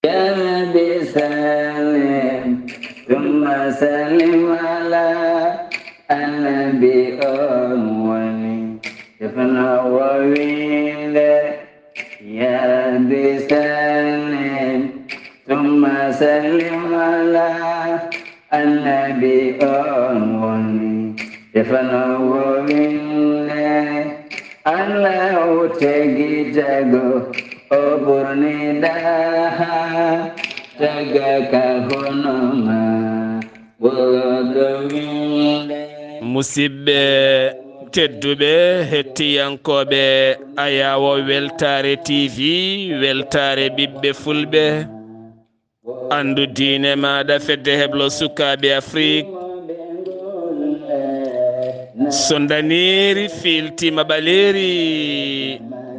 يا نبي سلم ثم سلم على النبي أولي يفنى وويلة يا نبي سلم ثم سلم على النبي أولي يفنى وويلة Allah utegi jago oburni daha jaga kahunuma wogawinde musibbe tedduɓe hettiyankoɓe ayawo weltare tv weltare ɓiɓɓe fulɓe andu diine maɗa fedde heblo sukaɓe afrique so daniri filtima ɓaleri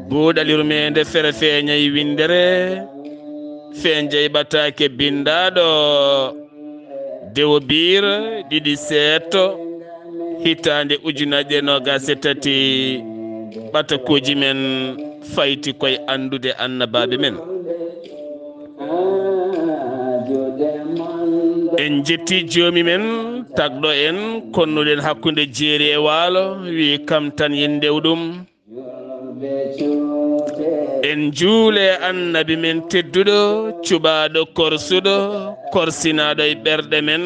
buuɗalirmede fere feeñayi windere feenjeyɓatake bindaɗo dewo bir ɗiɗi seeto hitande ujunaje nogase tati ɓatakuji men fayti koye andude annabaɓe men en jetti joomi men tagɗo en konnuɗen hakkude jeeri e waalo wi kam tan yen ndewɗum en juule annabi men tedduɗo cuɓaɗo korsuɗo korsinaɗo e ɓerɗe men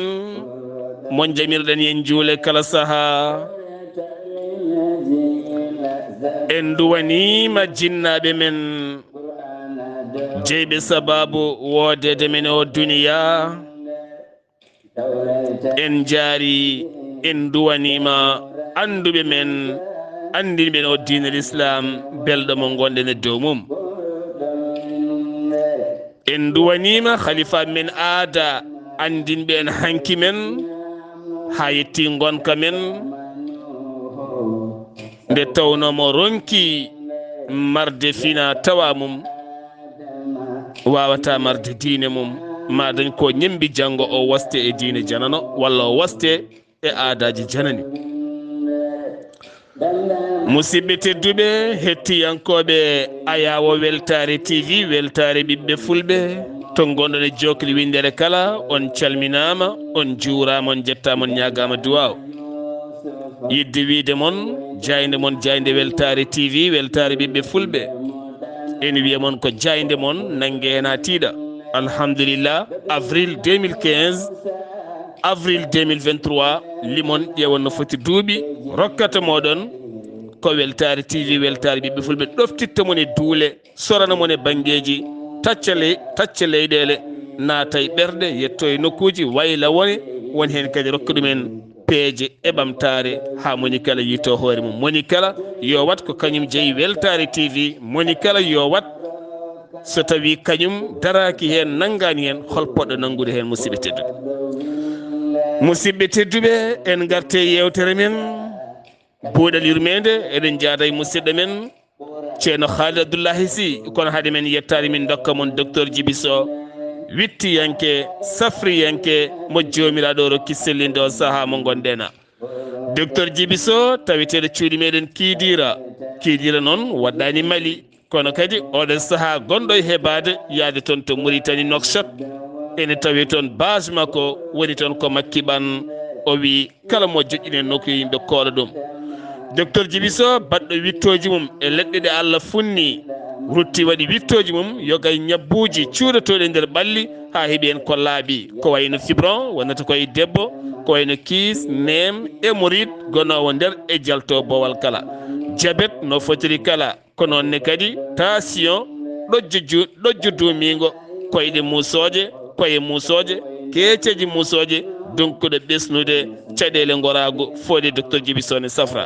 mon jamirɗen yen juule kala saaha en duwanima jinnaɓe men jeyɓe sababu woodede men o duniya en jaari en duwanima anduɓe men andiniɓen o diine l'islam belɗo mo gonɗen e dow mum en duwanima khalifa men aada andinɓe en hanki men ha yetti gonka men nde tawnomo ronki marde fina tawa mum wawata marde diine mum maɗañ ko ñembi janggo o waste e diine janano walla o waste e aadaji janani musidɓe tedduɓe hettiyankoɓe ayawo weltare tv weltare ɓiɓɓe fulɓe to gonɗon e jokli windere kala on calminama on juurama on jettama on ñagama duwaw yidde wiide mon jayde weltare tv weltare ɓiɓɓe fulɓe en wiya mon ko jayde mon nangge hen ha tiiɗa alhamdulillah avril 2015 avril 2023 limon ƴewon no foti duuɓi rokkata moɗon ko weltare tv weltare ɓiɓɓe fulɓe ɗoftitta mon e duule sorana mon e banggueji tacca leyɗele naata e ɓerɗe yetto e nokkuji wayla woni hen kadi rokka ɗumen peeje e ɓamtare ha monikala yito hoore mum monikala yo wat ko kañum jeeyi weltare tv monikala yo wat so tawi kañum daraki hen nanggani hen hol poɗɗo nanggude hen musidɓe tedduɓe en garte yewtere men buuɗal yurmede eɗen jaada e musidɗo men ceerno Khalid Abdoullahi Sy kono haade men yettade min dokka mon docteur Djiby Sow wittiyanke safriyanke mo jomiraɗo rokki sellinde o saaha mo gonɗena docteur Djiby Sow tawiteɗo cuuɗi meɗen kiidira noon waɗɗani Mali kono kadi oɗon saaha gonɗo e heɓade yaade toon to Mauritanie Nouakchott ene tawi toon base makko woni toon ko makkiɓan o wi kala mo joƴƴini nokku yimɓe kooɗa ɗum docteur Djiby Sow baɗɗo wittoji mum e leɗɗe ɗe Allah funni rutti waɗi wittoji mum yogay ñabbuji cuuɗotoɗe nder ɓalli ha heeɓi en ko laaɓi ko wayno fibron wonnata koye debbo ko wayno kiis nem hémorroïde gonowo nder e jalto bowal kala diabète no fotiri kala ko noonne kadi tension ɗojjo duumigo koyɗe musoje koye musoje keeceji musoje donkuɗo ɓesnude caɗele gorago fode docteur Djiby Sow ne safra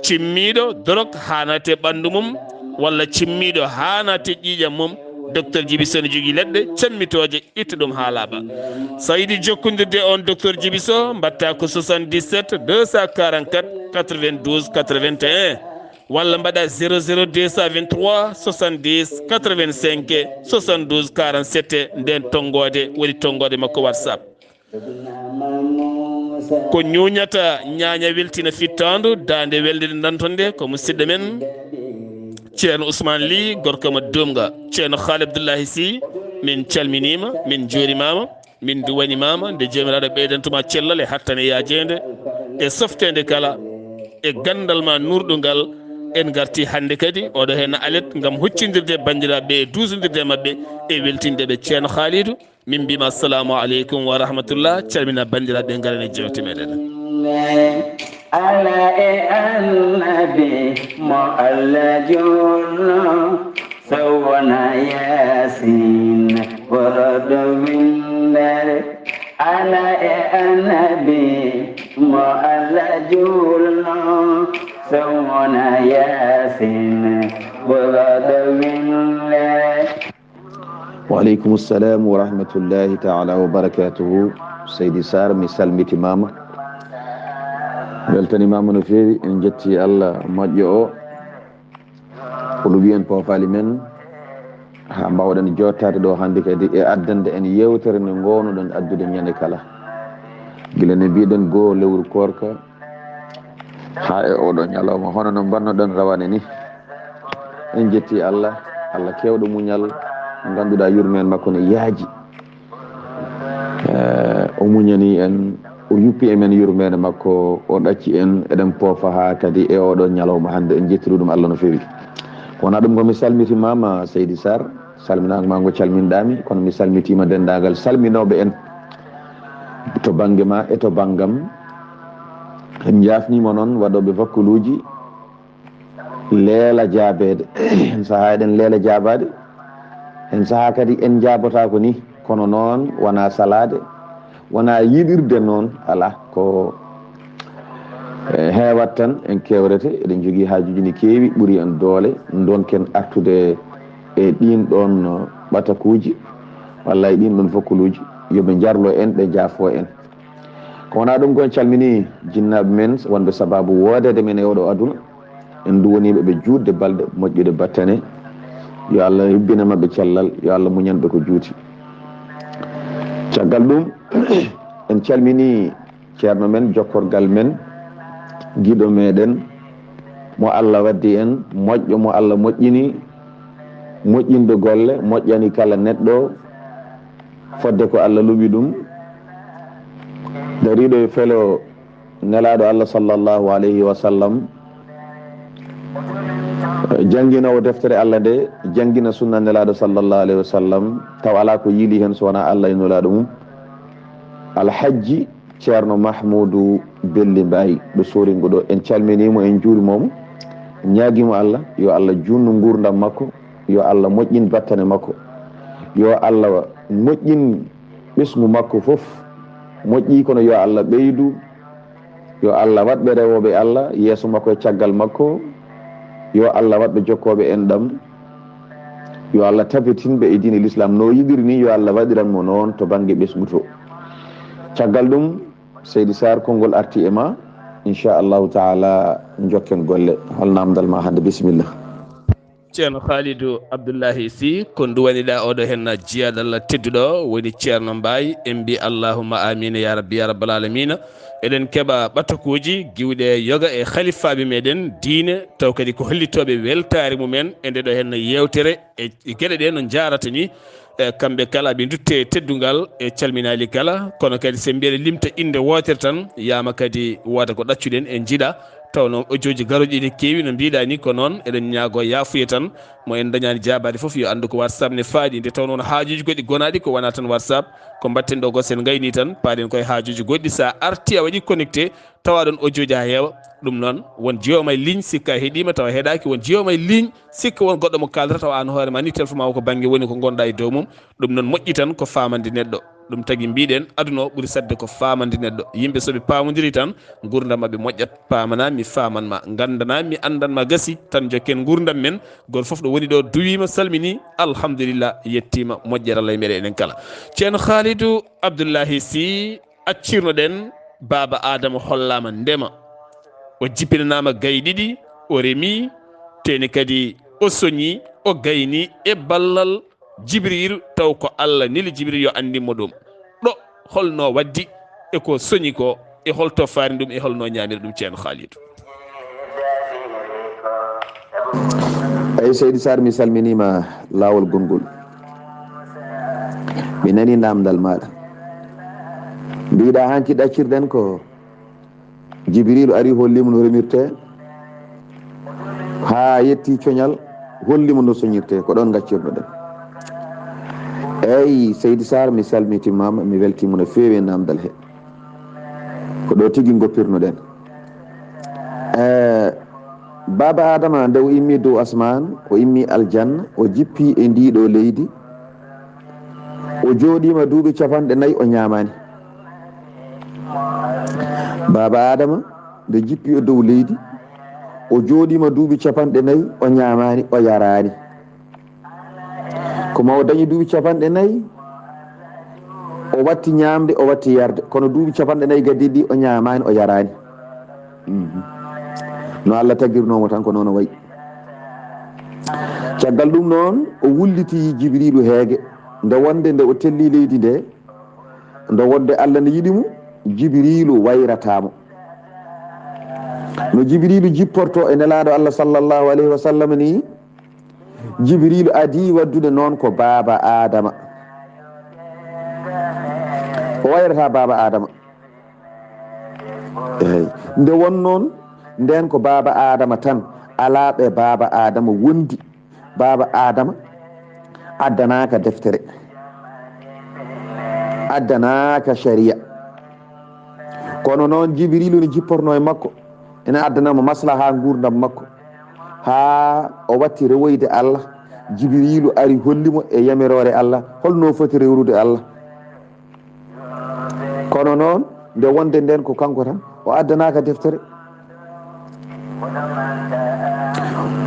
cimmiɗo dorog hanate ɓandu mum walla cimmiɗo hanate ƴiƴam mum docteur Djiby Sow ne jogui leɗɗe cammitoje itta ɗum ha laaɓa so yiiɗi jokkodirde on docteur Djiby Sow mbatta ko 77 244 92 81 walla mbaɗa 00 223 70 85 72 47 nden tonggode woni tonggode makko WhatsApp ko ñuñata ñaña weltina fittandu dande welde dantonde ko musidɗo men ceerno Ousmane Ly gorko mo Dumga ceerno Khalid Abdoullahi Sy min calminima min juurimama min duwanimama nde jomiraɗo ɓeydantuma cellal e hattane yajede e softede kala e gandal ma nurɗugal en garti hande kadi oɗo hen alet gam huccidirde bandiraɓe e dusodirde mabɓe e weltindeɓe ceerno Khalidou min mbima assalamu aleykum wa rahmatullah calmina bandiraɓe garane jewte meɗen ala e annabi mo Allah junno sowona yasin worodo windere ala e annabi mo Allah junno sowona yasin worodo windere. Waaleykum salam wa rahmatullahi taala wa barakatuhu. Seydi Sarr mi salmitimama weltanimama no feewi en jetti Allah moƴƴo o kono wiyen pofali men ha mbawɗen jottade ɗo hande kadi e addande en yewtere nde gownoɗon addude ñande kala guila ne mbiɗen goo lewru korka ha e oɗo ñalawma hono no bannoɗon rawane ni en jetti Allah Allah kewɗo muñal ganduɗa yurmen makko ne yaaji o muñani en o yuppi emen yurmede makko o ɗacci en eɗen poofa ha kadi e oɗo ñalawma hande en jettiri ɗum Allah no fewi wona ɗum komi salmitimama Seydi Sarr salminagoma ngo calminɗami kono mi salmitima dendagal salminoɓe en to banggue ma e to banggam en jafnima noon waɗoɓe vakkuluji leela jaabede en saaha eɗen leela jaabade en saaha kadi en jabota ko ni kono noon wona salade wona yiɗirde noon ala ko heewat tan en kewrete eɗen jogui haajuji ni keewi ɓuuri en doole donken artude e ɗin ɗon ɓatakuji walla e ɗin ɗon fokkuluji yoɓe jarlo en ɗe jaafo en ko wona ɗum kon calmini jinnaɓe men wonɓe sababu wodede men e oɗo aduna en duwoniɓe ɓe juutde balɗe moƴƴude battane yo Allah hibbina mabɓe cellal yo Allah muñanɓe ko juuti caggal ɗum en calmini ceerno men jokkorgal men giɗo meɗen mo Allah waddi en moƴƴo mo Allah moƴƴini moƴƴinde golle moƴƴani kala neɗɗo fodde ko Allah luɓi ɗum dariɗo e felo nelaɗo Allah sallllahu alayhi wa sallam jangguinowo deftere Allah nde janggina sunna nelaɗo sallllahu alayhi wa sallam taw ala ko yiili hen so wona Allah e nulaɗo mum alhajji ceerno Mahmoudou Belli Mbayi ɗo soringo ɗo en calminimo en juurimomo ñaaguimo Allah yo Allah junnu gurdam makko yo Allah moƴƴin battane makko yo Allah moƴƴin ɓesgu makko foof moƴƴi kono yo Allah ɓeydu yo Allah waɗɓe rewoɓe Allah yeeso makko e caggal makko yo Allah waɗɓe jokkoɓe en ɗam yo Allah tabitinɓe e diine l'islam no yiɗiri ni yo Allah waɗiranmo noon to banggue ɓesgu to caggal ɗum Seydi Sarr konngol arti e ma inchallahu taala jokken golle hol namdal ma hande bisimillah ceerno Khalidou Abdoullahi Sy ko duwaniɗa oɗo hen jiyadallah tedduɗo woni ceerno Mbaye en mbi allahumma amina ya rabbi ya rabbal alamina eɗen keeɓa ɓatakuji giwɗe yoga e khalifaɓe meɗen diine taw kadi ko hollitoɓe weltare mumen e ndeɗo hen yewtere e gueɗe ɗe no jarata ni kamɓe kala ɓe dutte teddugal e calminali kala kono kadi se mbiyeɗe limta inde wotere tan yama kadi woda ko ɗaccuɗen e jiiɗa tawno ojoji garoji ne keewi no mbiɗa ni ko noon eɗen ñaago yafuya tan mo en dañani jabade foof yo andu ko WhatsApp ne faaɗi nde tawno haajuji goɗɗi gonaɗi ko wona tan WhatsApp ko batten ɗo gosen gayni tan paaɗen koye haajuji goɗɗi sa arti a waɗi connecté tawaɗon ojoji ha heewa ɗum noon won jeyoma e ligne sikka heeɗima tawa heeɗaki won jeyoma e ligne sikka won goɗɗo mo kaldata tawa an hoorema ni téléphone ma ko banggue woni ko gonɗa e dow mum ɗum noon moƴƴi tan ko famande neɗɗo ɗum tagui mbiɗen aduna o ɓuuri sadde ko famande neɗɗo yimɓe soɓe pamodiri tan gurdam mabɓe moƴƴat pamana mi famanma gandana mi andanma gasi tan jokken gurdam men goto foof ɗo woni ɗo duwima salmini alhamdulillah yettima moƴƴere Allah e meɗe enen kala ceerno Khalidou Abdoullahi Sy accirnoɗen baba Adama hollama ndema o jippinanama gaye ɗiɗi o reemi teni kadi o soñi o gayni e ballal Jibril taw ko Allah nili Jibril yo andimo ɗum ɗo holno waddi e ko soñi ko e holto faari ɗum e holno ñamiri ɗum ceerno Khalidou eyi Seydi Sarr mi salminima lawol gongol mi nani namdal maɗa mbiɗa hanki ɗaccirɗen ko Jibrilu ari hollimo no remirte ha yetti coñal hollimo no soñirte ko ɗon gaccirɗoɗen. eyyi Seydi Sar mi salmitimama mi weltimo no fewi e namdal he ko ɗo tigui goppirnoɗen. Baba Adama nde o immi dow asman o immi aljanna o jippi e ndiɗo leydi o jooɗima duuɓi 4 o ñamani. Baba Adama nde jippi e dow leydi o jooɗima duuɓi 4 o ñamani o yarani ko ma o dañi duuɓi 4 o watti ñamde o watti yarde kono duuɓi 4 gaddiɗi o ñamani o yarani. no Allah tagirnomo tan ko noon o wayi. caggal ɗum noon o wulliti Jibrilu heege nde wonde nde o telli leydi nde nde wonde Allah ne yiɗimo Jibrilu wayratamo no Jibrilu jipporto e nelaɗo Allah sallallahu alayhi wa sallam ni Jibrilu adi waddude noon ko Baba Adama o wayrata Baba Adama eyyi nde won noon nden ko Baba Adama tan ala ɓe Baba Adama wondi Baba Adama addanaka deftere addanaka sharia kono noon Jibrilu ne jipporno e makko ene addanamo maslaha gurdam makko ha o watti rewoyde Allah. Jibrilu ari hollimo e yamirore Allah holno foti rewrude Allah kono noon nde wonde nden ko kanko tan o addanaka deftere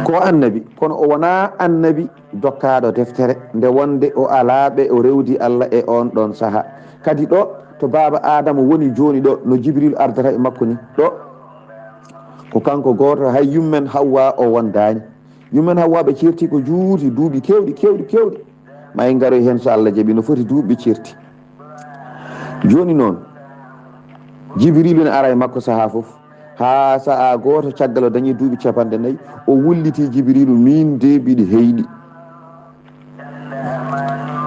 ko annabi kono o wona annabi dokkaɗo deftere nde wonde o alaɓe o rewdi Allah e on ɗon saaha. Kadi ɗo to Baba Adama woni joni ɗo no Jibril ardata e makko ni ɗo ko kanko goto hay yummen Hawwa o wondani. Yummen Hawwa ɓe certi ko juuti duuɓi kewɗi may garoy hen so Allah jaaɓi no foti duuɓi certi. Joni noon Jibrilu ne ara e makko saaha foof ha sa'a goto caggal o dañi duuɓi 4 o wulliti Jibrilu min de mbiɗi heyɗi.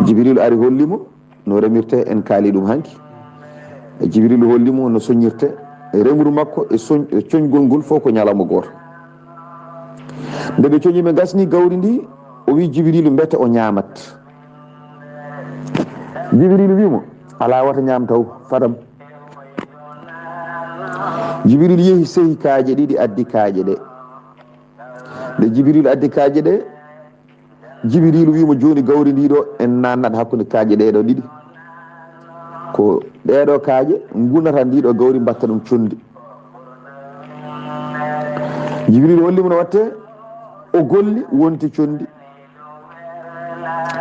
Jibrilu ari hollimo no remirte en kaali ɗum hanki. Jibrilu hollimo no soñirte remru makko e coñgol ngol fof ko ñalawma goto. nde ɓe coñi ɓe gasni gawri ndi o wi Jibrilu mbete o ñamat. Jibrilu wimo ala wata ñam taw fadam. Jibrilu yehi sehi kaaje ɗiɗi addi kaaje ɗe nde Jibrilu addi kaaje ɗe Jibrilu wimo joni gawri ndi ɗo en nannat hakkude kaaje ɗe ɗo ɗiɗi ko ɗeɗo kaaje gunata ndiɗo gawri mbatta ɗum condi. Jibrilu hollimo no watte o golli wonti condi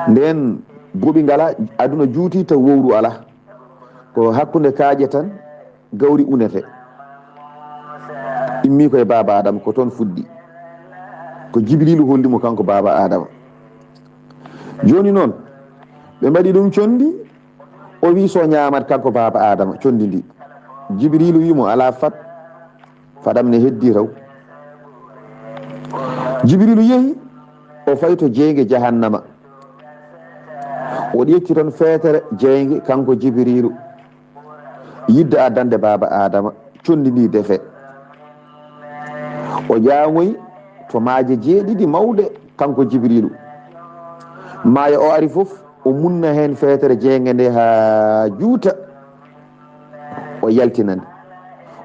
nden boɓi ngala aduna juuti taw wowru ala ko hakkude kaaje tan gawri unete immi koye Baba Adama ko toon fuɗɗi ko Jibrilu hollimo kanko Baba Adama. Joni noon ɓe mbaɗi ɗum condi o wi so ñamat kanko Baba Adama condi ndi. Jibrilu wimo ala fadam ne heddi taw. Jibrilu yehi o fayi to jeyge jahannama o ƴetti toon feetere jeyge kanko Jibrilu yidde addande Baba Adama condi ndi defe o ƴamoyi to maaje 7 mawɗe kanko Jibrilu. Maaya o ari foof o munna hen feetere jeyge nde ha juuta o yaltinande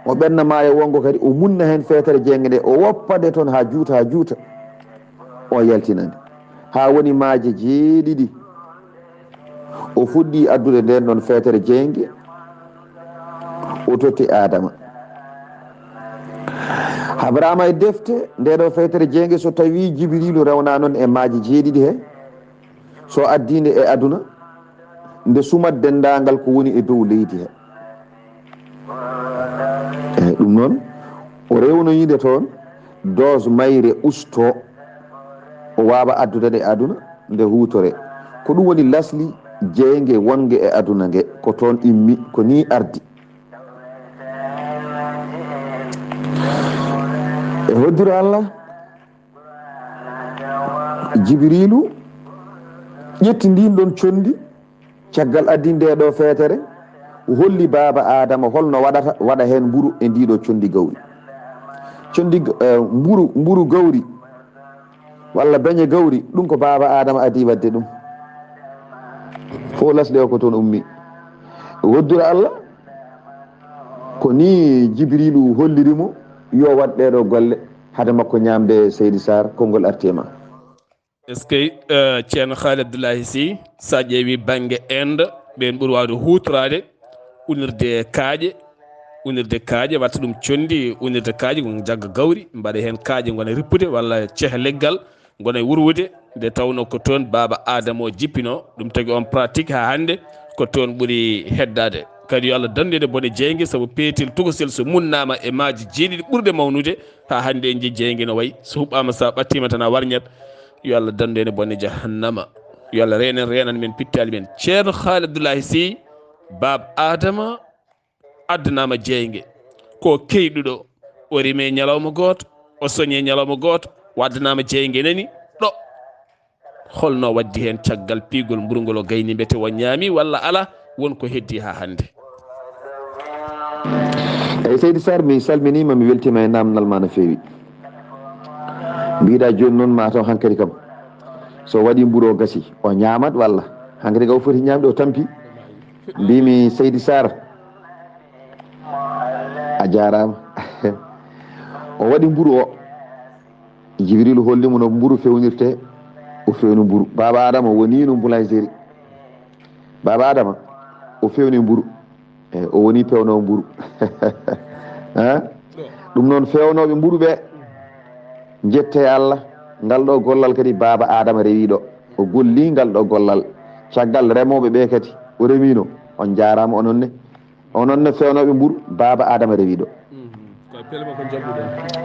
o ɓenna maaya wongo kadi o munna hen feetere jeyge nde o woppade toon ha juuta o yaltinande ha woni maaje 7 o fuɗɗi addude nden ɗon feetere jeyge o totti Adama. Habrama e defte ndeɗo feetere jeyge so tawi Jibrilu rewna noon e maaje 7 he so addinde e aduna nde sumat dendagal ko woni e dow leydi he. Eyyi ɗum noon o rewnoyide toon dose mayre usto o wawa addude e aduna nde hutore ko ɗum woni lasli jeyge wonge e aduna nge ko toon immi ko ni ardi. E hoddiro Allah Jibrilu ƴetti ndin ɗon condi caggal addinde ɗo feetere holli baba adama holno waɗa hen mburu e ndiɗo condi gawri condi mburu gawri walla beñe gawri ɗum ko baba adama adi wadde ɗum fo lasde o ko toon ummi woddura Allah ko ni jibrilu hollirimo yo waɗ ɗeɗo golle hade makko ñamde Seydi Sarr konngol artema. est ce que ceerno Khalid Abdoulaye Sy sa ƴeewi banggue inde ɓen ɓuuri wawde hutorade unirde kaaƴe watta ɗum condi unirde kaaƴe ko jagga gawri mbaɗa hen kaaƴe gona rippude walla ceeha leggal gona e wurwude nde tawno ko toon baba adama o jippino ɗum tagui on pratique ha hande ko toon ɓuuri heddade kadi yo Allah dandede bone jeygue saabu peetel tugosel so munnama e maaji jeeɗiɗi ɓurde mawnude ha hande en jii jeygue no wayi so huɓɓama sa ɓattima tan a warñat yo Allah dandede bone jahannama yo Allah renan men pittali men. ceerno Khalid Abdoulaye Sy baba adama addanama jeygue ko keyɗuɗo o rime ñalawma goto o soñe ñalawma goto waddanama jeygue nani ɗo holno waddi hen caggal piigol mburgol o gayni mbete o ñaami walla ala wonko heddi ha hande. eyyi Seydi Sarr mi salminima mi weltima e namdal ma no fewi mbiɗa joni noon mataw hankkadi kam so waɗi mburu o gasi o ñamat walla hankkadi ka o foti ñamde o tampi mbimi Seydi Sarr a jarama o waɗi mburu o Jibrilu hollimo no mburu fewnirte o fewni mburu baba adama woni no boulangerie baba adama o fewni mburu o woni pewnowo mburu ɗum noon fewnoɓe mburu ɓe jette Allah ngal ɗo gollal kadi baba adama rewiɗo o golli ngal ɗo gollal caggal remoɓe ɓe kadi o remino on jarama ononne fewnoɓe mburu baba adama rewiɗo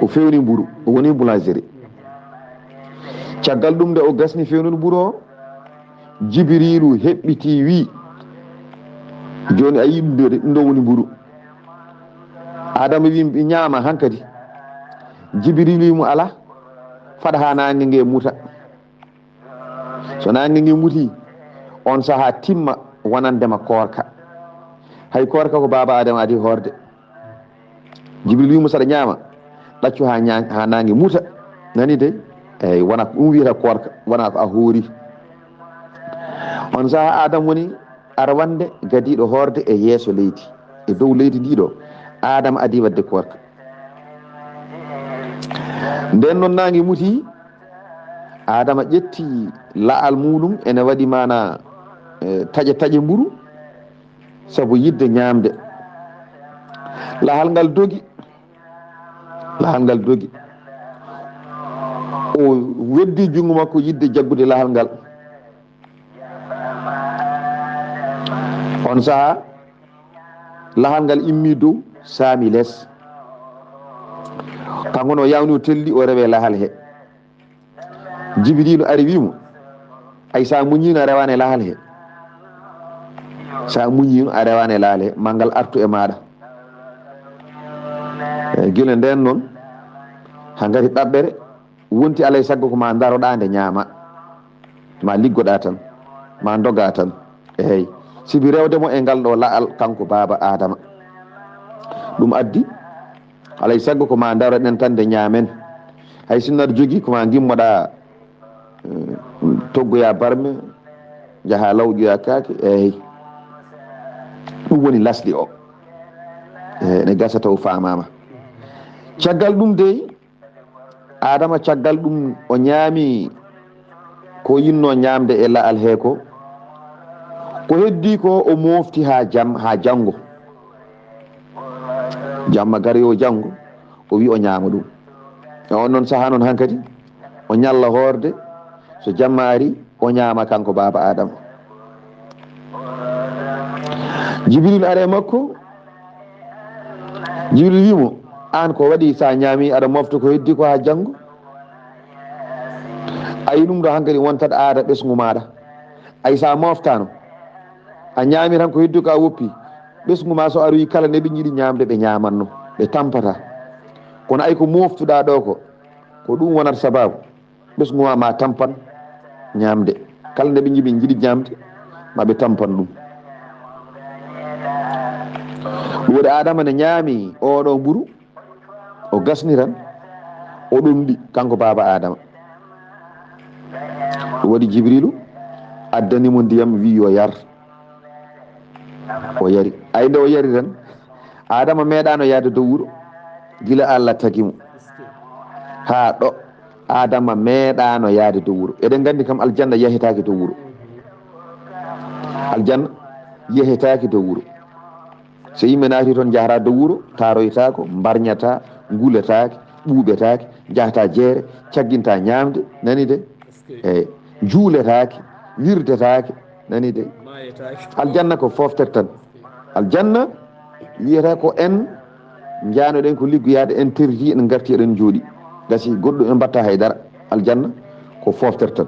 o fewni mburu o woni boulangerie caggal ɗum de o gasni fewnude mburu o Jibrilu heɓɓiti wi joni a yi ɗum ɗo woni mburu adama wi ɓe ñaama hankkadi Jibrilu wimo ala faɗa ha nangue ngue muta so nangue ngue muti on saaha timma wonandema korka hay korka ko baba adama adi horde Jibrilu wimo saɗa ñaama ɗaccu ha nangue muta nani de eyyi wona ko ɗum wiyata korka wona ko a hoori on saaha adama woni arwande gadiɗo horde e yeeso leydi e dow leydi ndiɗo adama adi wadde korka nden noon nangue muti adama ƴetti la'al muɗum ene waɗi mana taƴe mburu saabu yidde ñamde lahal ngal dogi o weddi jungo makko yidde jaggude lahal ngal on saaha lahal ngal immi dow saami less kanko no yawni o telli o rewe lahal he Jibrilu ari wimo ay sa muñino a rewane lahal he sa muñino a rewane lahal he mangal artu e maɗa guila nden noon ha gati ɗaɓɓere wonti alay saggo ko ma daroɗa nde ñaama ma liggoɗa tan ma doga tan eyyi sibi rewdemo e ngal ɗo la'al kanko baba adama ɗum addi alay saggo ko ma daroɗen tan nde ñaamen hay sinno aɗa jogui koma gimmoɗa toggoya barme jaaha lawƴoya kaake eyyi ɗum woni lasɗi o ne gasa taw famama caggal ɗum dey adama caggal ɗum o ñaami ko yinno ñamde e la'al he ko heddi ko o mofti ha janggo jamma gari o janggo o wi o ñaama ɗum e on noon saaha noon hankkadi o ñalla horde so jamma ari o ñaama kanko baba adama Jibril are makko Jibril wimo an ko waɗi sa ñaami aɗa mofta ko heddi ko ha janggo ayi ɗum ɗo hankkadi wontat aada ɓesgu maɗa ay sa moftano a ñaami tan ko heddi ko a woppi ɓesgu ma so aroyi kala ne ɓe jiiɗi ñamde ɓe ñamanno ɓe tampata kono ay ko moftuɗa ɗo ko ɗum wonata sababu ɓesgu ma tampan ñamde kala nde ɓe jiiɗi ñamde maɓe tampan ɗum waɗi adama ne ñaami oɗo mburu o gasni tan o ɗumɗi kanko baba adama waɗi jibrilu addanimo ndiyam wi yo yar o yari ay nde o yari tan adama meeɗano yaade dow wuuro gila Allah tagimo ha ɗo adama meeɗano yaade dow wuuro eɗen gandi kam aljanna yahetake dow wuuro aljanna yahetake dow wuuro so yimɓe naati toon jahata dow wuuro taroytako mbarñata guuletake ɓuuɓetake jahata jeere cagginta ñamde nani de eyyi juuletake wirdetake nani de aljanna ko foftere tan aljanna wiyata ko en janoɗen ko liggoyade interdit en garti eɗen jooɗi gasi goɗɗo en mbatta haydara aljanna ko foftere tan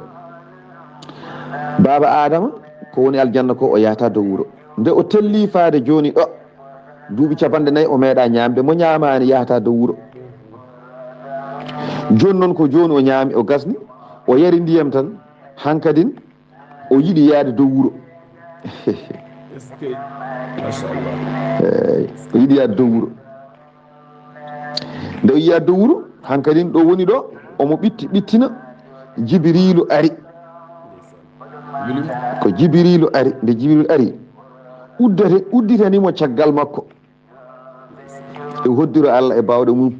baba adama ko woni aljanna ko o yahata dow wuuro nde o telli faade joni ɗo duuɓi 4 o meeɗa ñamde mo ñamani yahata dow wuuro joni noon ko joni o ñaami o gasni o yari ndiyam tan hankadin o yiɗi yaade dow wuuro o yiɗi yaade dow wuuro nde o yiyaade dow wuuro hankadin ɗo woni ɗo omo ɓittina jibirilu ari ko jibirilu ari nde jibirilu ari udditanimo caggal makko e hoddiro Allah e bawɗe mum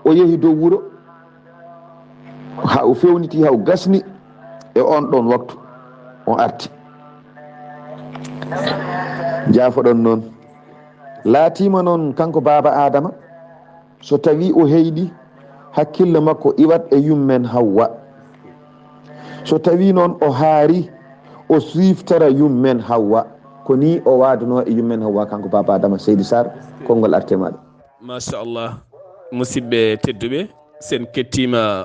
o yehi dow wuuro ha o fewniti ha o gasni e on ɗon waktu on arti jaafoɗon noon laatima noon kanko baba adama so tawi o heyɗi hakkille makko iwat e yummen Hawwa so tawi noon o haari o siftara yummen Hawwa ko ni o waduno e yummen Hawwa kanko baba adama Seydi Sarr konngol arte maɗa machallah musidɓe tedduɓe sen kettima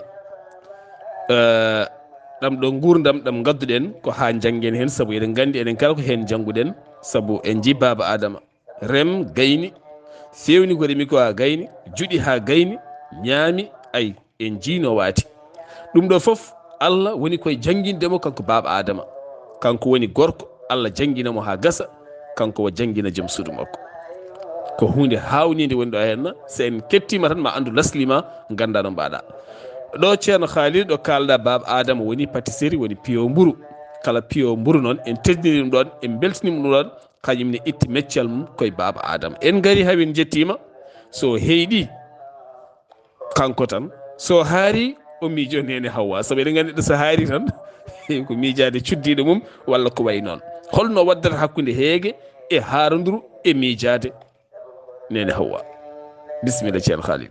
ɗam ɗo gurdam ɗam gadduɗen ko ha janggen hen saabu eɗen gandi eɗen kala ko hen jangguɗen saabu en ji baba adama rem gayni fewni ko remi ko ha gayni juuɗi ha gayni ñaami ay en jiino waati ɗum ɗo foof Allah woni koye janguindemo kanko baba adama kanko woni gorko Allah janguinamo ha gasa kanko o janguina joom suudu makko ko hunde hawnide woni ɗo henna so en kettima tan ma andu laslima ganda no mbaɗa ɗo ceerno Khalil ɗo kalɗa baba adama woni pâtisserie woni piyo mburu kala piyo mburu noon en teddini ɗum ɗon en beltinima ɗum ɗon kañumne itti meccal mum koye baba adama en gari hamin jettima so heyɗi kanko tan so haari o miijo nene Hawwa saabu eɗen gandi ɗo so haari tan ko miijade cuddiɗo mum walla ko way noon holno waddata hakkude heege e haaranduru e miijade nene Hawwa bisimilla ceerno Khalil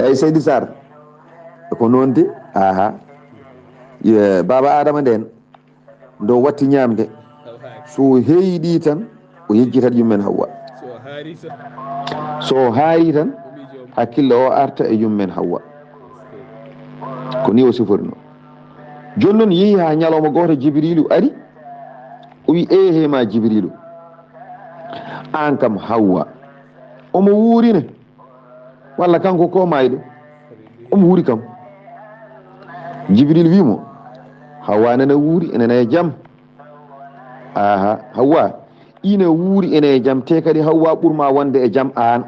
eyyi Seydi Sarr ko noon de aha baba adama nden ndo watti ñamde so heyɗi tan o yejjitat yummen Hawwa so haari tan hakkille o arta e yummen Hawwa ko ni o siforino joni noon yeehi ha ñalawma goto Jibrilu ari o wi ehema Jibrilu an kam Hawwa omo wuurine walla kanko ko mayɗo omo wuuri kam Jibril wimo Hawwa nana wuuri enena e jaam aha Hawwa ine wuuri ene e jaam te kadi Hawwa ɓurma wonde e jaam an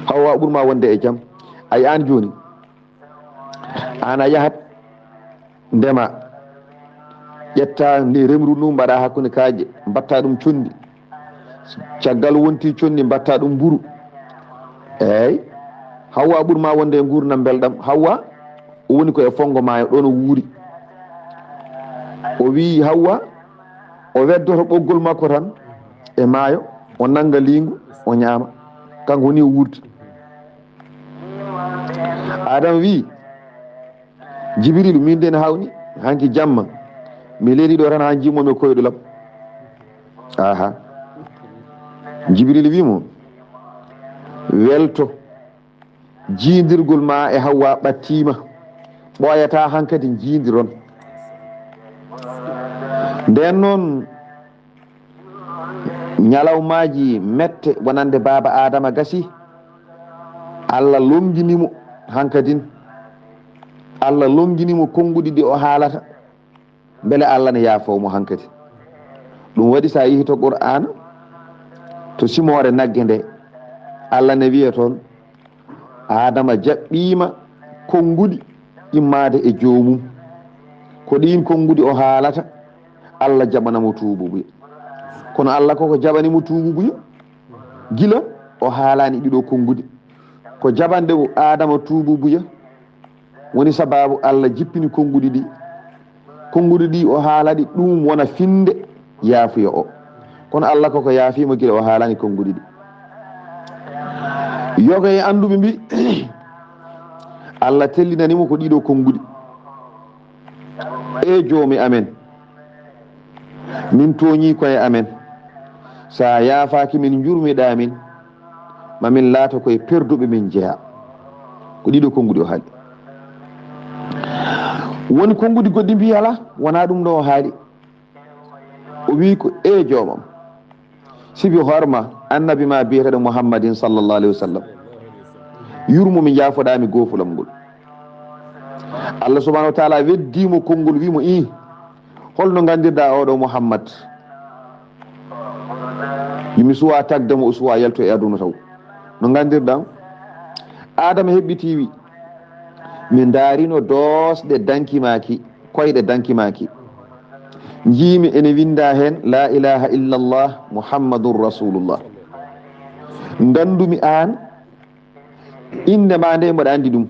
Hawwa ɓurma wonde e jaam ay an joni an a yahat ndema ƴetta nde remru ndu mbaɗa hakkude kaaƴe mbatta ɗum condi caggal wonti condi mbatta ɗum mburu eyyi Hawwa ɓurma wonde e gurdam belɗam Hawwa o woni ko e fongo maayo ɗon o wuuri o wi Hawwa o weddoto ɓoggol makko tan e maayo o nanga lingu o ñaama kanko woni o wuurta Adama wi Jibrilu min de ne hawni hanki jamma mi leeli ɗo tan ha jimmomi koyɗo lam aha Jibrilu wimo welto jiidirgol ma e Hawwa ɓattima ɓoyata hankadi jiidiron nden noon ñalawmaji mette wonande baba adama gasi Allah lomginimo hankadin Allah lomginimo konnguɗi ɗi o haalata beele Allah ne yaafomo hankadi ɗum waɗi sa yehi to qur'an to simore nagge nde Allah ne wiya toon adama jaɓɓima konngudi immade e joomum ko ɗin konngudi o haalata Allah jaɓanamo tuububuya kono Allah koko jaɓanimo tuububuya gila o haalani ɗiɗo konngudi ko jaɓande adama tuububuya woni sababu Allah jippini konngudi ɗi o haalaɗi ɗum wona finde yaafuya o kono Allah koko yaafima gila o haalani konngudi ɗi yoga e anduɓe mbi Allah tellinanimo ko ɗiɗo konngudi e joomi amen min tooñi koye amen sa yaafaki min jurmiɗa min mamin laata koye perduɓe min jeeya ko ɗiɗo konngudi o haali woni konngudi goɗɗi mbi ala wona ɗum ɗo o haali o wi ko e joomam sibi horma annabi ma biyeteɗo mouhammadin sallllahu alayhi wa sallam yurmomi jaafoɗami goofulam ngol Allah subahanahu wa taala weddimo konngol wimo i holno gandirɗa oɗo mouhammad yimi suwa tagdemo o suwa yalto e aduna taw no gandirɗam adama heɓɓiti wi mi daarino doosɗe dankimaki koyɗe dankimaki jiimi ene winda hen la ilaha illallah muhammadun rasulullah gandumi an indema nde mbaɗa andi ɗum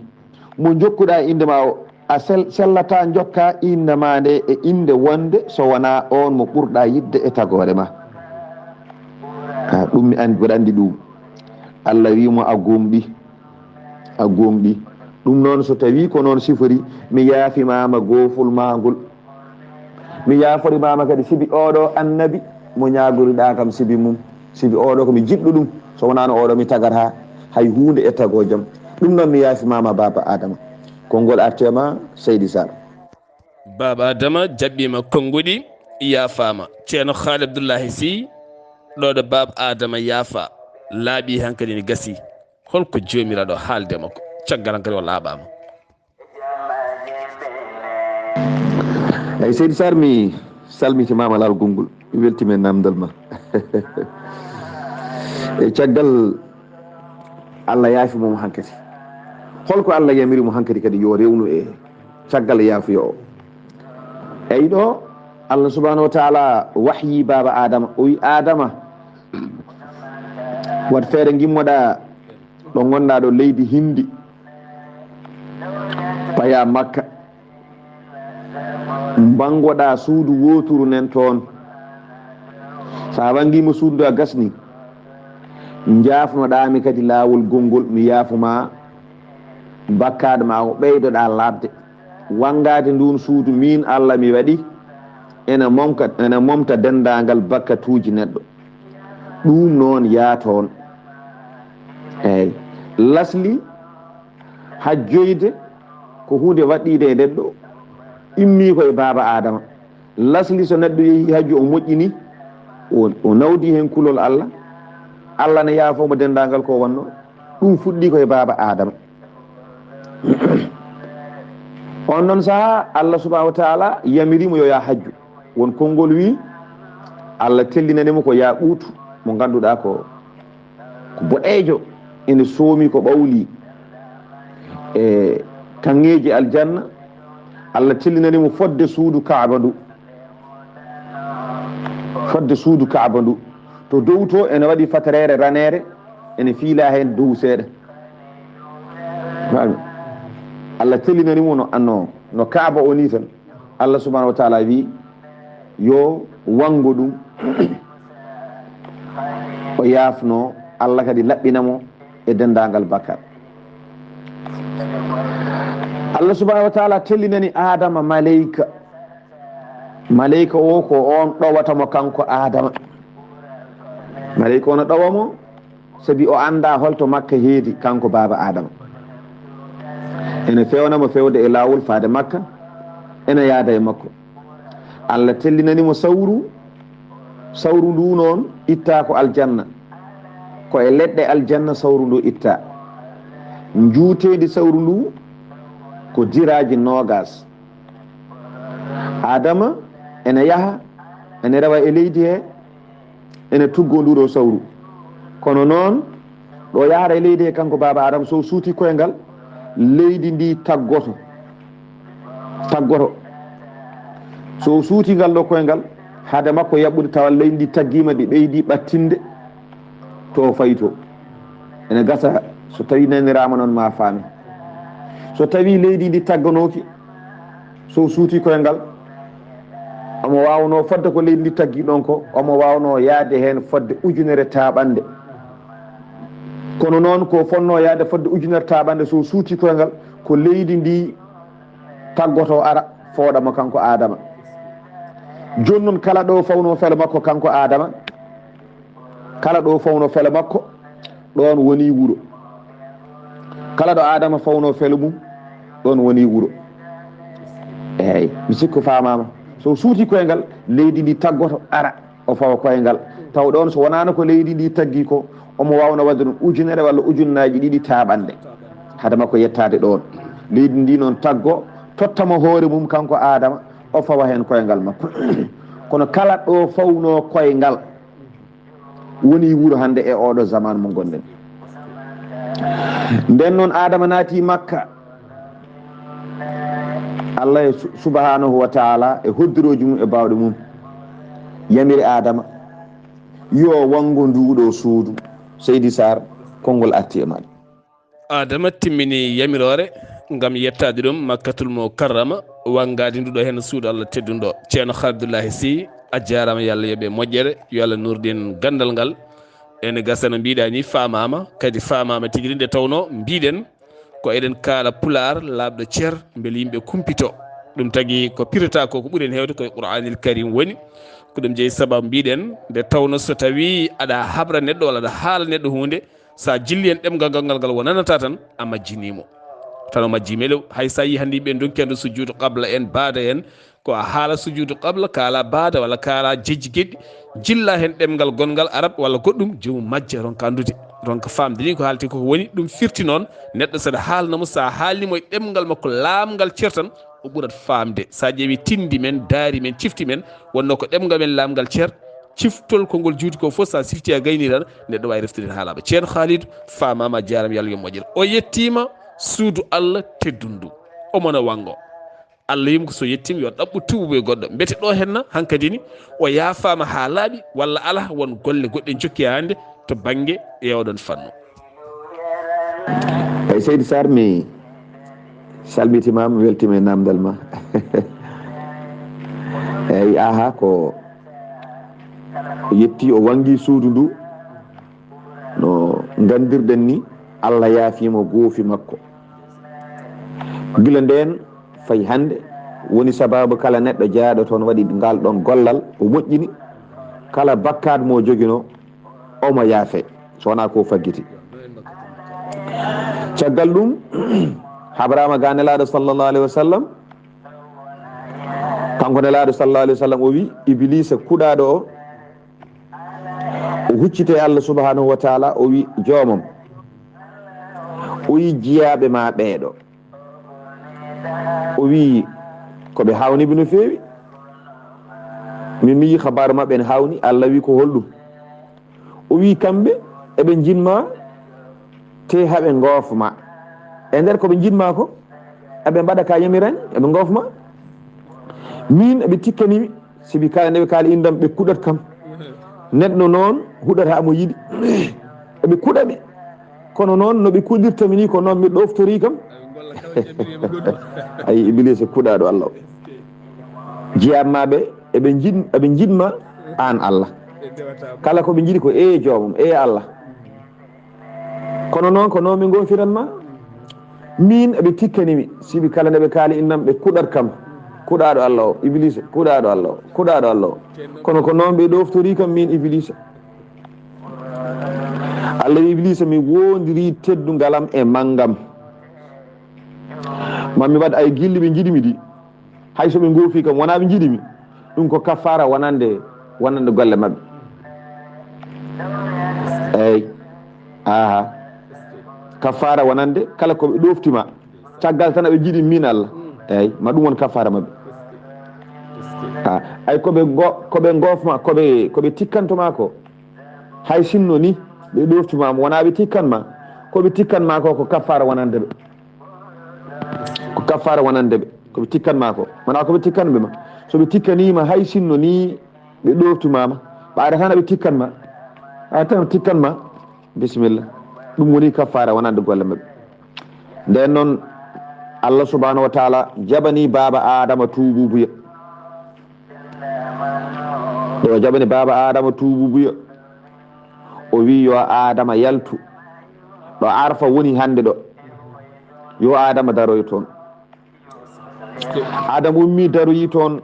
mo jokkuɗa indema o a sellata jokka indema nde e inde wonde so wona on mo ɓurɗa yidde e tagore ma ɗum mi andi mbaɗa andi ɗum Allah wimo a gomɗi ɗum noon so tawi ko noon sifori mi yaafimama gooful ma ngol mi yaaforimama kadi sibi oɗo annabi mo ñagoriɗa kam sibi mum sibi oɗo komi jiɗɗo ɗum so wonano oɗo mi tagata hay hunde e tago jaam ɗum noon mi yaafimama baba adama konngol artema Seydi Sarr baba adama jaɓɓima konngudi yaafama ceerno Haali Abdoullahi Sy ɗoɗo baba adama yaafa laaɓi hankadi ne gasi holko jomiraɗo haalde makko caggal hankadi o laaɓama eyyi Seydi Sarr mi salmitimama laal gongol mi weltima e namdal ma e caggal Allah yaafimomo hankkadi holko Allah yamirimo hankkadi kadi yo rewnu e caggal yaafuya o eyyi ɗo Allah subahanahu wa taala wahyi baba adama o wi adama wat feere gimmoɗa ɗo gonɗa ɗo leydi hindi paya Makka bangoɗa suudu woturu nen toon sa wangima suudu a gasni jafnoɗami kadi laawol gongol mi yaafuma bakkade ma ko ɓeydoɗa labde wangade ndun suudu min Allah mi waɗi ene momta dendagal bakkatuji neɗɗo ɗum noon yaaton eyyi lasli hajjoyde ko hunde waɗɗide e neɗɗo immi koye baba adama lasli so neɗɗo yeehi hajju o moƴƴini o nawdi hen kulol Allah ne yaafomo dendagal ko wonno ɗum fuɗɗi koye baba adama on noon saaha Allah subahanahu wa taala yamirimo yo ya hajju won konngol wi Allah tellinanimo ko ya ɓuutu mo ganduɗa ko boɗejo ene soomi ko ɓawli e kanŋeji aljanna Allah tellinanimo fodde suudu Kaaba ndu to dow to ene waɗi fatarere ranere ene fiila hen dow seeɗa Allah tellinanimo no Kaaba o ni tan Allah subahanahu wa taala wi yo wango ɗum o yaafno Allah kadi laɓɓinamo e dendagal bakkar Allah subahanahu wa taala tellinani adama malayika o ko on ɗowatamo kanko adama malayika o no ɗowamo sabi o anda holto Makka heedi kanko baba adama ene fewnamo fewde e lawol faade Makka ene yaada e makko Allah tellinanimo sawru ndu noon itta ko aljanna ko e leɗɗe aljanna sawru ndu itta juutedi sawru ndu ko diraji nogas adama ene yaha ene rewa e leydi he ene tuggo nduɗo sawru kono noon ɗo yahara e leydi he kanko baba adama so suuti koyngal leydi ndi taggoto so suuti ngal ɗo koyngal haade makko yaɓɓude tawa leydi ndi taggima ɗi ɓeydi ɓattinde to fayito ene gasa so tawi nanirama noon ma faami so tawi leydi ndi tagganoki so suuti koyngal omo wawno fodde ko leydi ndi taggi ɗon ko omo wawno yaade hen fodde ujunere taɓande kono noon ko fonno yaade fodde ujunere taɓande so suuti koyngal ko leydi ndi taggoto ara fooɗamo kanko adama joni noon kala ɗo fawno fele makko kanko adama kala ɗo fawno fele makko ɗon woni wuro kala ɗo adama fawno fele mum ɗon woni wuro eyyi mi sikku famama so suuti koyngal leydi ndi taggoto ara o fawa koyngal taw ɗon so wonano ko leydi ndi taggi ko omo wawno wadde ɗum ujunere walla ujunnaji ɗiɗi taɓande hade makko yettade ɗon leydi ndi noon taggo tottamo hoore mum kanko adama o fawa hen koyngal makko kono kala ɗo fawno koyngal woni wuro hande e oɗo zaman mo gonɗen nden noon adama naati makka allah subhanahu wa taala e hoddiroji mum e bawɗe mum yamiri adama yo wango nduɗo suudu Seydi Sarr konngol arti e maɗa adama timmini yamirore ngam yettade ɗum makkatul mukarrama wangade nduɗo hen suudu allah tedduɗo ceerno Abdoullahi Sy a jarama yo Allah yoɓe moƴƴere yo Allah nurdin gandal ngal ene gasa no mbiɗa ni famama kadi famama tigui nde tawno mbiɗen ko eɗen kaala pular labɗo ceer beele yimɓe kumpito ɗum tagui ko pirata ko ɓuuren hewde koye qur'anil karim woni ko ɗum jeeyi sababu mbiɗen nde tawno so tawi aɗa habra neɗɗo walla aɗa haala neɗɗo hunde sa jilli hen ɗemgal ngal wonanata tan a majjinimo tan o majjima elew hay sa yi hande yimɓe donkendo sujjudu qabla en baada en ko a haala sujjudu qabla kaala baada walla kaala jejji gueɗɗi jilla hen ɗemgal gongal arab walla goɗɗum jomum majja ronka andude ronka famde ni ko haalti koko woni ɗum firti noon neɗɗo saɗa haalnamo sa haalnimo e ɗemgal makko laamgal ceer tan o ɓuurat famde sa ƴeewi tindi men daari men cifti men wonno ko ɗemgal men laamgal ceer ciftol kongol juuti ko fof sa sifti a gayni tan neɗɗo wawi reftude haalaɓa ceerno Khalidou famama jarama yo Allah yo moƴƴere o yettima suudu Allah teddundu omona wango Allah yimko so yettima yo ɗaɓɓu tuubo e goɗɗo beete ɗo henna hankkadi ni o yaafama ha laaɓi walla ala won golle goɗɗe jokki hande to banggue yewɗon fannu eyyi Seydi Sarr mi salmitimama weltima e namdal ma eyyi aha ko yetti o wangi suudu ndu no gandirɗen ni Allah yaafimo goofi makko gila nden fayi hande woni sababu kala neɗɗo jaaɗo toon waɗi ngal ɗon gollal o moƴƴini kala bakkade mo joguino omo yaafe so wona ko faggiti caggal ɗum habrama ga nelaɗo sallllahu alayhi wa sallam kanko nelaɗo sallllahu alayhi wa sallam o wi iblisa kuɗaɗo o huccite Allah subhanahu wa taala o wi joomam o wi jiyaɓe ma ɓeeɗo o wi koɓe hawniɓe no feewi min mi yi habaru mabɓe ne hawni Allah wi ko holɗum o wi kamɓe eɓe jinma te haɓe goofma e nder koɓe jinma ko eɓe mbaɗa ka yamirani eɓe goofma min eɓe tikkanimi sibi kala ndeɓe kaali indam ɓe kuɗat kam neɗɗo noon huɗata mo yiɗi eɓe kuɗaɓe kono noon noɓe kuɗirtami ni ko noon mi ɗoftori kam ayi iblise kuɗaɗo Allah o jiyammaɓe eɓe jinma an Allah kala koɓe jiiɗi ko e joomum e Allah kono noon ko noon mi gofiranma min eɓe tikkanimi sibi kala ndeɓe kaali innam ɓe kuɗat kam kuɗaɗo Allah o iblise kuɗaɗo Allah o kuɗaɗo Allah o kono ko noon ɓe ɗoftori kam min iblise Allah wi iblise mi wondiri teddugalam e manggam mami waɗa ay gilli ɓe jiɗimi ɗi hay soɓe goofi kam wona ɓe jiɗimi ɗum ko kaffara wonande golle mabɓe eyyi aha kaffara wonande kala koɓe ɗoftima caggal tan aɓe jiiɗi min Allah eyyi ma ɗum won kaffara mabɓe ay koɓe gofma koɓe tikkantoma ko hay sinno ni ɓe ɗoftumama wona ɓe tikkanma koɓe tikkanma ko kaffara wonandeɓe ko kaffara wonandeɓe koɓe tikkanma ko wona koɓe tikkanɓe ma soɓe tikkanima hay sinno ni ɓe ɗoftumama ɓaade tan aɓe tikkanma tan tikkanma bisimilla ɗum woni kaffara wonande golle mabɓe nden noon Allah subhanahu wa taala jaɓani baba adama tuububuya o jaɓani baba adama tuububuya o wi yo adama yaltu ɗo arfa woni hande ɗo yo adama daroy toon adama ummi daroyi toon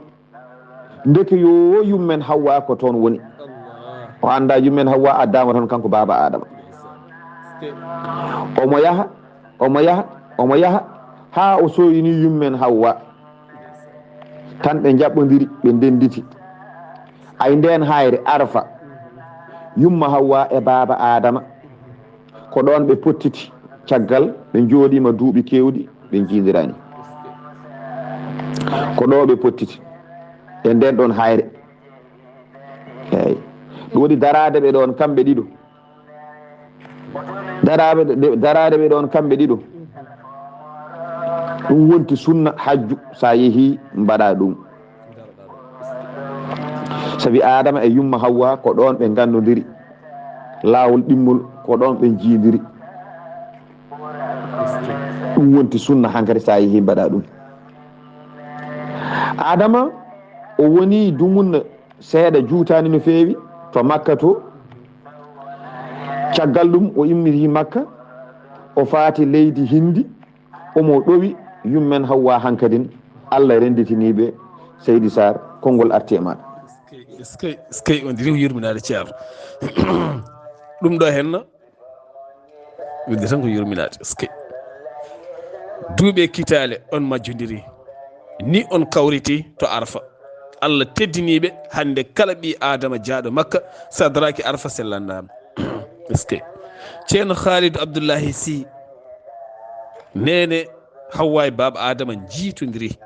ndeke yo yummen Hawwa ko toon woni o anda yummen Hawwa addama toon kanko baba adama omo yaha ha o soyini yummen Hawwa tan ɓe jaɓɓodiri ɓe ndenditi ay nden hayre arfa yumma Hawwa e baba adama ko ɗon ɓe pottiti caggal ɓe jooɗima duuɓi kewɗi ɓe jiidirani ko ɗo ɓe pottiti e nden ɗon hayre eyyi ɗum waɗi darade ɓe ɗon kamɓe ɗiɗo darade ɓe ɗon kamɓe ɗiɗo ɗum wonti sunna hajju sa yeehi mbaɗa ɗum sabi adama e yumma Hawwa ko ɗon ɓe gandodiri lawol ɗimmol ko ɗon ɓe jiidiri ɗum wonti sunna hankadi sa yeehi mbaɗa ɗum adama o woni dumunna seeɗa juutani no feewi to Makka to caggal ɗum o immiti Makka o faati leydi Hindi omo ɗowi yummen Hawwa hankadin Allah renditiniɓe Seydi Sarr konngol arti e maɗa skay on diri yurminade ceerno ɗum ɗo henna winde tan ko yurminade skay duuɓe kitale on majjodiri ni on kawriti to arfa Allah teddiniɓe hande kala ɓi adama jaaɗo Makka sadraki arfa sellandama skay ceerno Khalidou Abdoullahi Sy nene Hawwa e baba adama jiitodiri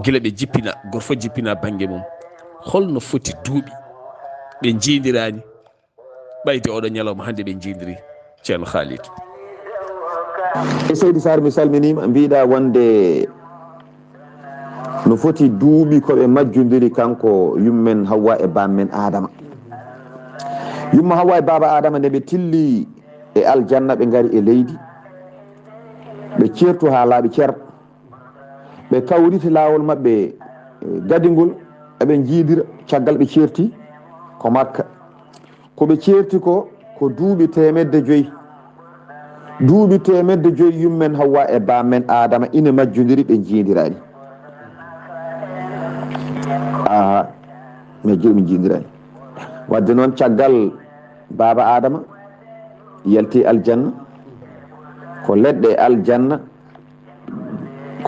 gila ɓe jippina goto fof jippina banggue mum holno foti duuɓi ɓe jiidirani ɓayde oɗo ñalawma hande ɓe jiidiri ceerno Khalidou e Seydi Sarr mi salminima mbiɗa wonde no foti duuɓi koɓe majjodiri kanko yummen Hawwa e bammen adama yumma Hawwa e baba adama nde ɓe tilli e aljanna ɓe gari e leydi ɓe certu ha laaɓi cer ɓe kawriti lawol mabɓe gadigol eɓe jiidira caggal ɓe certi ko Makka koɓe certi ko duuɓi 100 duuɓi 100 yummen Hawwa e bammen adama ina majjodiri ɓe jiidirani mi jiidirani wadde noon caggal baba adama yalti aljanna ko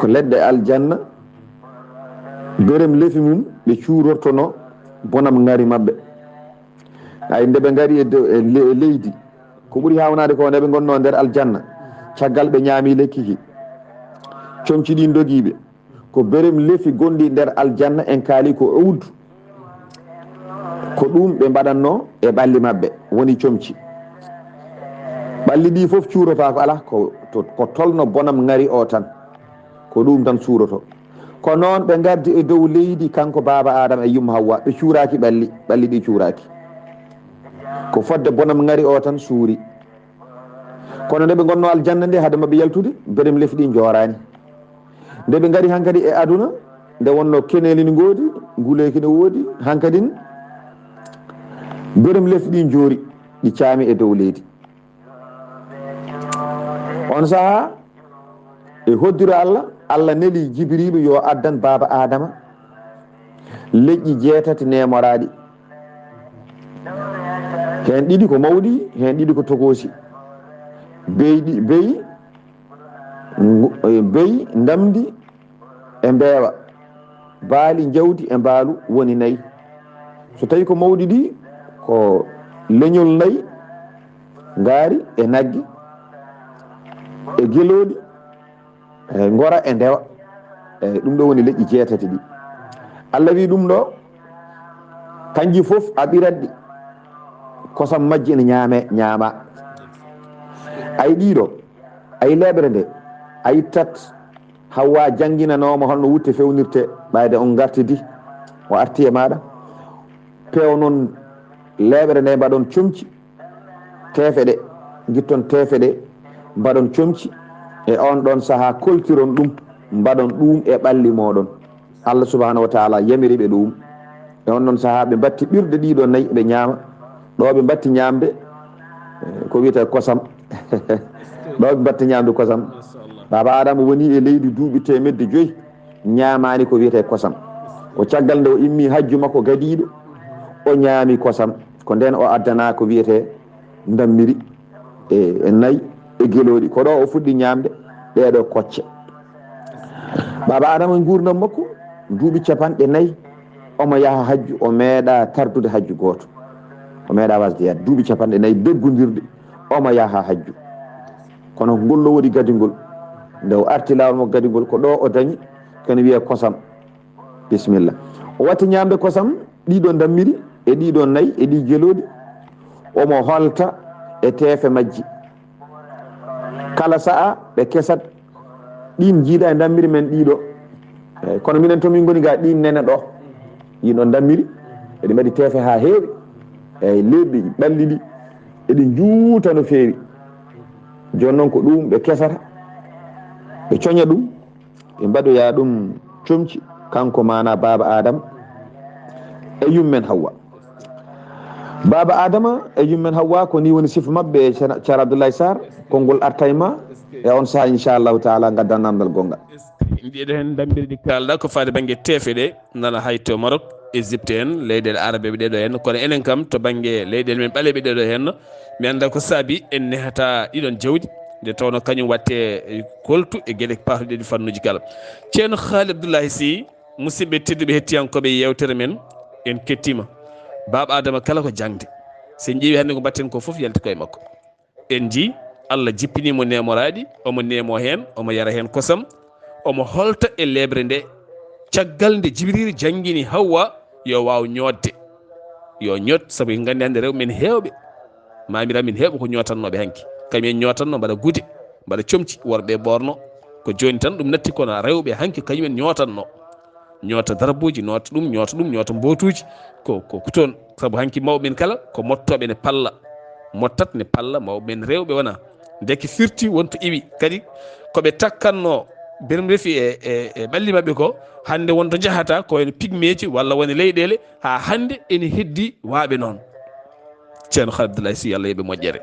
leɗɗe aljanna berem lefi mum ɓe cuurortono bonam ngari mabɓe ay nde ɓe ngari e leydi ko ɓuuri hawnade ko nde ɓe gonno nder aljanna caggal ɓe ñaami lekkiki comci ɗi dogiɓe ko berem lefi gonɗi nder aljanna en kaali ko owdu ko ɗum ɓe mbaɗanno e ɓalli mabɓe woni comci ɓalli ɗi foof cuurota ko ala ko tolno bonam ngari o tan ko ɗum tan suuroto ko noon ɓe gardi e dow leydi kanko baba adama e yumma Hawwa ɓe cuuraki ɓalli ɗi cuuraki ko fodde bonam ngari o tan suuri kono nde ɓe gonno aljanna nde haade mabɓe yaltude berem lefi ɗi jorani nde ɓe ngari hankadi e aduna nde wonno keneli ne goodi nguleki ne woodi hankadin berem lefi ɗi joori ɗi caami e dow leydi on saaha e hoddiro Allah neli Jibrilu yo addan baba adama leƴƴi 6 nemoraɗi hen ɗiɗi ko mawɗi hen ɗiɗi ko tokosi beyi ndamdi e mbeewa baali jawdi e mbaalu woni 4 so tawi ko mawɗi ɗi ko leñol 4 ngaari e naggi e geloɗi e ngora e ndewa eyyi ɗum ɗo woni leƴƴi jeetati ɗi Allah wi ɗum ɗo kanji fof a ɓiratɗi kosam majji ene ñaama ayi ɗiɗo ayi leɓre nde a yittat Hawwa jangginanoma holno wutte fewnirte ɓayde on gartidi o arti e maɗa peew noon leɓre nde mbaɗon comci teefe ɗe guitton teefe ɗe mbaɗon comci e on ɗon saaha koltiron ɗum mbaɗon ɗum e ɓalli moɗon Allah subhanahu wa taala yamiriɓe ɗum e on ɗon saaha ɓe batti ɓirɗe ɗiɗo nayyi ɓe ñaama ɗo ɓe batti ñamde ko wiyete kosam ɗo ɓe batti ñamde kosam baba adama woni e leydi duuɓi 500 ñamani ko wiyete kosam ko caggal nde o immi hajju makko gadiɗo o ñaami kosam ko nden o addana ko wiyete dammiri e nayyi e gueloɗi ko ɗo o fuɗɗi ñamde ɗeɗo kocce baba adama gurdam makko duuɓi 4 omo yaha hajju o meeɗa tardude hajju goto o meeɗa wasde yadde duuɓi 4 deggodirde omo yaha hajju kono ngollo woɗi gadigol nde o arti lawol mo gadigol ko ɗo o dañi kene wiye kosam bisimilla o watti ñamde kosam ɗiɗo dammiri e ɗiɗo nayyi e ɗi gueloɗi omo holta e teefe majji kala sa'a ɓe kesat ɗin jiiɗa e dammiri men ɗiɗo eyyi kono minen to min goni ga ɗin nene ɗo yiɗo dammiri eɗi mbaɗi teefe ha heewi eyyi leɓɓi ɓalli ɗi eɗi juuta no feewi joni noon ko ɗum ɓe kesata ɓe coña ɗum ɓe mbaɗoya ɗum comci kanko mana baba adama e yummen Hawwa baba adama e yummen Hawwa ko ni woni sifa mabɓe ceerno Abdoulaye Sarr konngol artayma e on saaha inchallahu taala gaddan namdal gongal mbiɗo hen dammiri ɗi kalɗa ko fade banggue teefe ɗe nana hayto Maroc Égypte en leyɗele arabe ɓe ɗeɗo henna kono enen kam to banggue leyɗele men ɓaleɓe ɗeɗo henna mi anda ko saabi en nehata ɗiɗon jawdi nde tawno kañum watte koltu e gueɗe patuɗe ɗi fannuji kala ceerno Haly Abdoulaye Sy musidɓe tedduɓe hettiyankoɓe yewtere men en kettima baba adama kala ko jangde sen ƴeewi hannde ko mbatten ko foof yalti koye makko en jii Allah jippinimo nemoraɗi omo nemo hen omo yara hen kosam omo holta e lebre nde caggal nde Jibril jangguini Hawwa yo waw ñodde yo ñod saabu en gandi hannde rewɓe men hewɓe mamiraɓe men hewɓe ko ñotannoɓe hanki kañumen ñotanno mbaɗa gude mbaɗa comci worɓe ɓorno ko joni tan ɗum natti kono rewɓe hanki kañumen ñotanno ñoota darbuji ñoota ɗum ñoota mbotuji ko toon saabu hanki mawɓe men kala ko mottoɓe ne palla mottat ne palla mawɓe men rewɓe wona deke firti wonto iwi kadi koɓe takkanno benem refi e ɓalli mabɓe ko hande wonto jahata ko wayno pigmeji walla woni leyɗele ha hande ene heddi waaɓe noon ceerno Haly Abdoulaye Sy Allah yeeɓe moƴƴere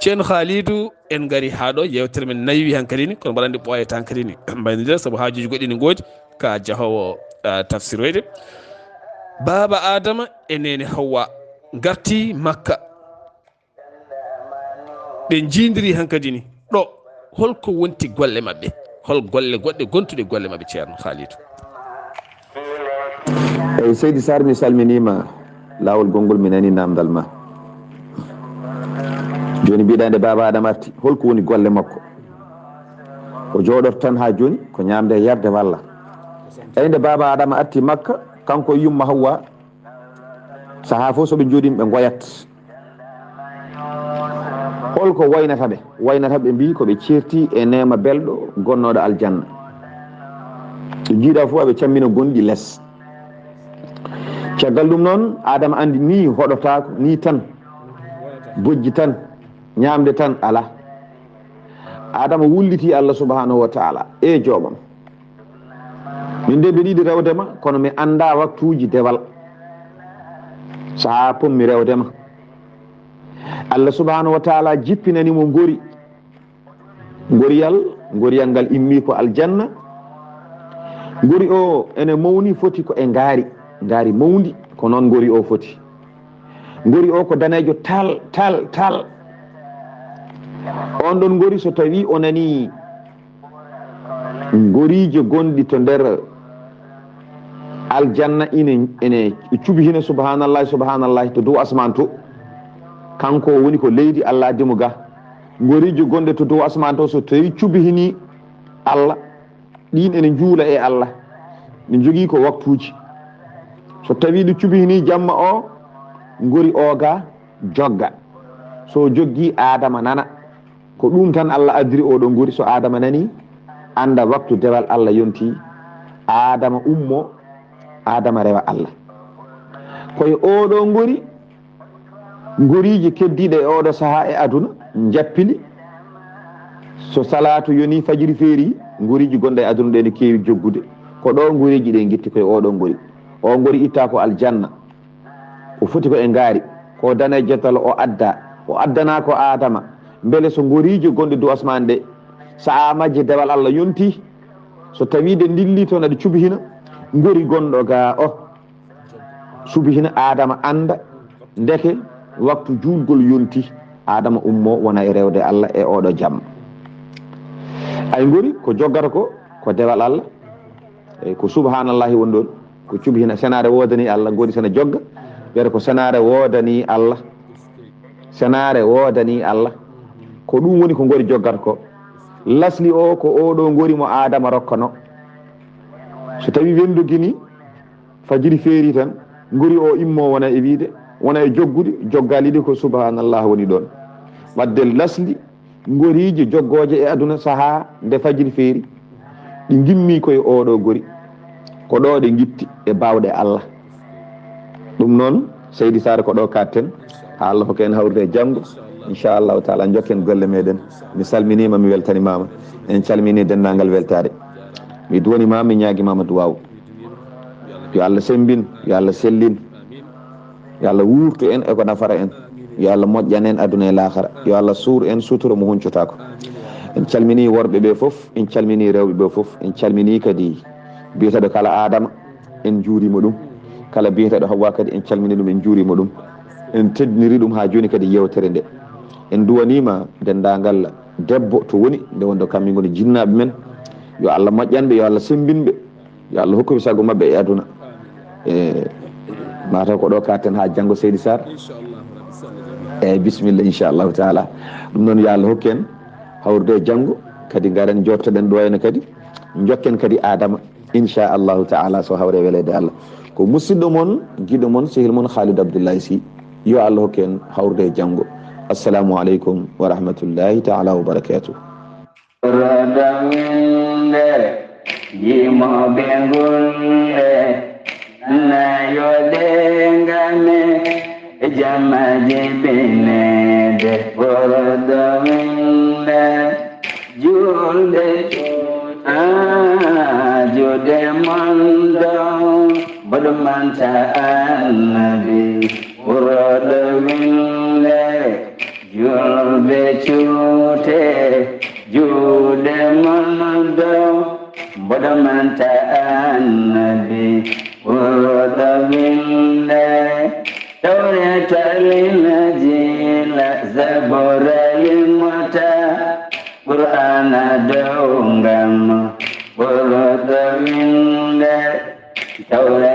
ceerno Halidou en gari ha ɗo yewtere men nayowi hankkadini kono mbaɗa andi ɓooyata hankkadini mbaynodir saabu haajuji goɗɗi ne goodi ka jahowo tafsiroyde baba adama e nene Hawwa garti Makka ɓe jindiri hankkadini ɗo holko wonti golle mabɓe hol golle goɗɗe gontuɗe golle mabɓe ceerno Halidou eyyi seydi Sarr mi salminima lawol gongol mi nani namdal ma joni mbiɗa nde baba adama arti holko woni golle makko o jooɗoto tan ha joni ko ñamde e yarde walla eyyi nde baba adama arti Makka kanko yumma Hawwa saaha fof soɓe jooɗima ɓe goyat holko waynata ɓe mbi koɓe certi e nema belɗo gonnoɗo aljanna ɓe jiiɗa fof aɓe cammina gonɗi less caggal ɗum noon adama andi ni hoɗotako ni tan bojji tan ñamde tan ala adama wulliti Allah subhanahu wa taala e jooɓam min de mbiɗa yiɗi rewdema kono mi anda waktuji dewal saaha pommi rewdema Allah subhanahu wa taala jippinanimo goriyal ngal immi ko aljanna gori o ene mawni foti ko e ngaari mawdi ko noon gori o foti gori o ko danejo tal on ɗon gori so tawi o nani gorijo gonɗi to nder aljanna ene cuɓi hina subhanallahi to dow asman to kanko woni ko leydi Allah addimo ga gorijo gonɗe to dow asman to so tawi cuɓi hini Allah ɗin ene juula e Allah ɗi jogii ko waktuuji so tawi ɗi cubini jamma o ngori oga jogga so joggi adama nana ko ɗum tan Allah addiri oɗo ngori so adama nani anda waktu dewal Allah yonti adama ummo adama rewa Allah koye oɗo ngori ngoriji keddiɗe e oɗo saaha e aduna jappili so salatu yoni fajiri feeri ngoriji gonɗe e aduna ɗe ne keewi joggude ko ɗo ngoriji ɗe guitti koye oɗo ngori o ngori itta ko aljanna o foti ko e ngaari ko dane jettalo o addana ko adama beele so ngoriji gonɗe dow asmane ɗe sa majje dewal Allah yonti so tawi de dilli toon aɗa cubihina ngori gonɗo ga o subihina adama anda ndeke waktu julgol yonti adama ummo wona e rewde Allah e oɗo jamma ay ngori ko joggata ko dewal Allah e ko subhanallahi won ɗon ko cubihina senare wodani Allah ngori sene jogga wiyata ko senare wodani Allah ko ɗum woni ko ngori joggata ko lasli o ko oɗo ngori mo adama rokkano so tawi wendu guini fajiri feeri tan ngori o immo wona e wiide wona e joggude joggalidi ko subhanallah woni ɗon wadde lasli ngoriji joggoje e aduna saaha nde fajiri feeri ɗi gimmi koye oɗo ngori ko ɗo ɗe gitti e bawɗe Allah ɗum noon Seydi Sare ko ɗo katten ha Allah hokki en hawrude janggo inchallahu taala jokken golle meɗen mi salminima mi weltanimama en calmini dendagal weltare mi duwanimama mi ñaguimama duwaw yo Allah sembin yo Allah sellin yo Allah wurtu en eko nafara en yo Allah moƴƴan en aduna e lahara yo Allah suur en sutura mo huncotako en calmini worɓe ɓe foof en calmini rewɓe ɓe foof en calmini kadi biyeteɗo kala adama en juurima ɗum kala biyeteɗo Hawwa kadi en calmini ɗum en juurima ɗum en teddiniri ɗum ha joni kadi yewtere nde en duwanima dendagal debbo to woni nde wonde kamɓe goni jinnaɓe men yo Allah moƴƴanɓe yo Allah sembinɓe yo Allah hokkuɓe sago mabɓe e aduna e mataw ko ɗo katten ha janggo Seydi Sar eyyi bisimilla inchallahu taala ɗum noon yo Allah hokki en hawrude e janggo kadi garen jottoɗen ɗo henna kadi jokken kadi adama inchallahu taala so hawre welede Allah ko musidɗo moon guiɗo moon sehil moon Khalidou Abdoullahi Sy yo Allah hokki en hawrude e janggo assalamu aleykum wa rahmatullahi taala wa barakatuh yimoɓe golle nayodengame jamaje benede ɓorodominde julde jude mondo boɗomanta annabi ɓorodominde julɓe cuute jude mondo boɗomanta annabi ɓorodominde tawretalina zaboralimota qur'ana downgam ɓorodominde tawre